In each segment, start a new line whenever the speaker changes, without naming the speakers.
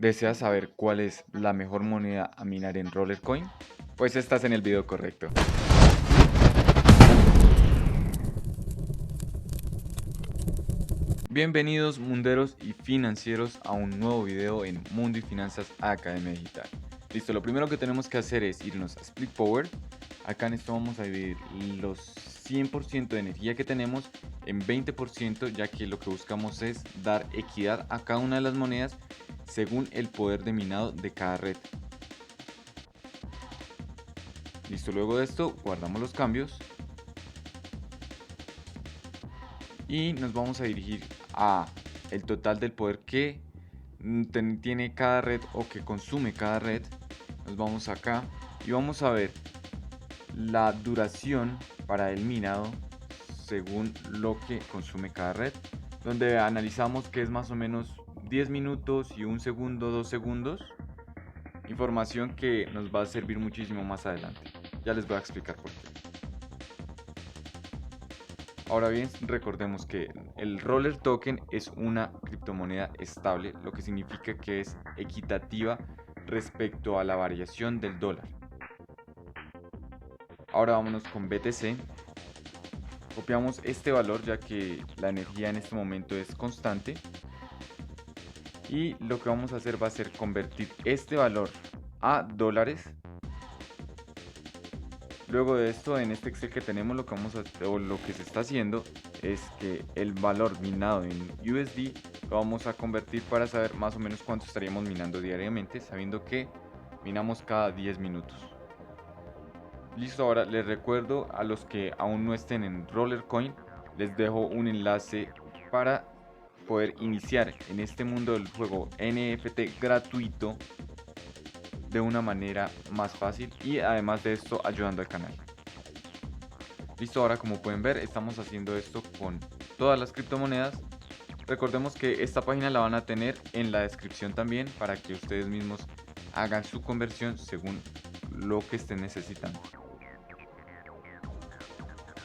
¿Deseas saber cuál es la mejor moneda a minar en Rollercoin? Pues estás en el video correcto. Bienvenidos munderos y financieros a un nuevo video en Mundo y Finanzas Academia Digital. Listo, lo primero que tenemos que hacer es irnos a Split Power. Acá en esto vamos a dividir los 100% de energía que tenemos en 20%, ya que lo que buscamos es dar equidad a cada una de las monedas según el poder de minado de cada red. Listo, luego de esto guardamos los cambios y nos vamos a dirigir a el total del poder que tiene cada red o que consume cada red. Nos vamos acá y vamos a ver la duración para el minado según lo que consume cada red, donde analizamos que es más o menos 10 minutos y 1 segundo, 2 segundos, información que nos va a servir muchísimo más adelante. Ya les voy a explicar por qué. Ahora bien, recordemos que el Roller Token es una criptomoneda estable, lo que significa que es equitativa respecto a la variación del dólar. Ahora vámonos con BTC. Copiamos este valor ya que la energía en este momento es constante. Y lo que vamos a hacer va a ser convertir este valor a dólares. Luego de esto, en este Excel que tenemos, lo que se está haciendo es que el valor minado en USD lo vamos a convertir para saber más o menos cuánto estaríamos minando diariamente, sabiendo que minamos cada 10 minutos. Listo, ahora les recuerdo a los que aún no estén en Rollercoin, les dejo un enlace para poder iniciar en este mundo del juego NFT gratuito de una manera más fácil y además de esto ayudando al canal. Listo, ahora como pueden ver estamos haciendo esto con todas las criptomonedas. Recordemos que esta página la van a tener en la descripción también para que ustedes mismos hagan su conversión según lo que estén necesitando.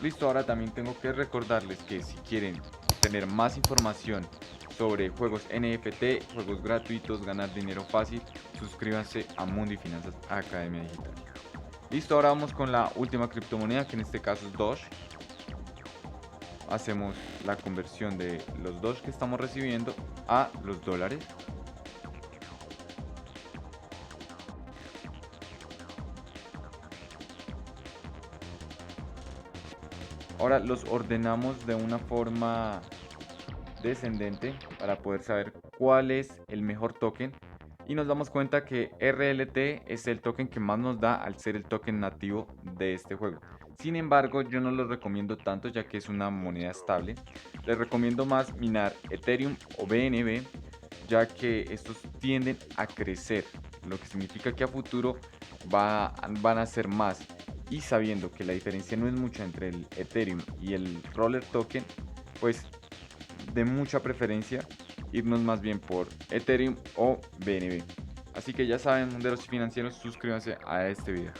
Listo, ahora también tengo que recordarles que si quieren tener más información sobre juegos NFT, juegos gratuitos, ganar dinero fácil, suscríbanse a Mundo y Finanzas Academia Digital. Listo, ahora vamos con la última criptomoneda, que en este caso es Doge. Hacemos la conversión de los Doge que estamos recibiendo a los dólares. Ahora los ordenamos de una forma descendente para poder saber cuál es el mejor token, y nos damos cuenta que RLT es el token que más nos da al ser el token nativo de este juego. Sin embargo, yo no lo recomiendo tanto ya que es una moneda estable. Les recomiendo más minar Ethereum o BNB, ya que estos tienden a crecer, lo que significa que a futuro van a ser más. Y sabiendo que la diferencia no es mucha entre el Ethereum y el Roller Token, pues de mucha preferencia irnos más bien por Ethereum o BNB. Así que ya saben, munderos y financieros, suscríbanse a este video.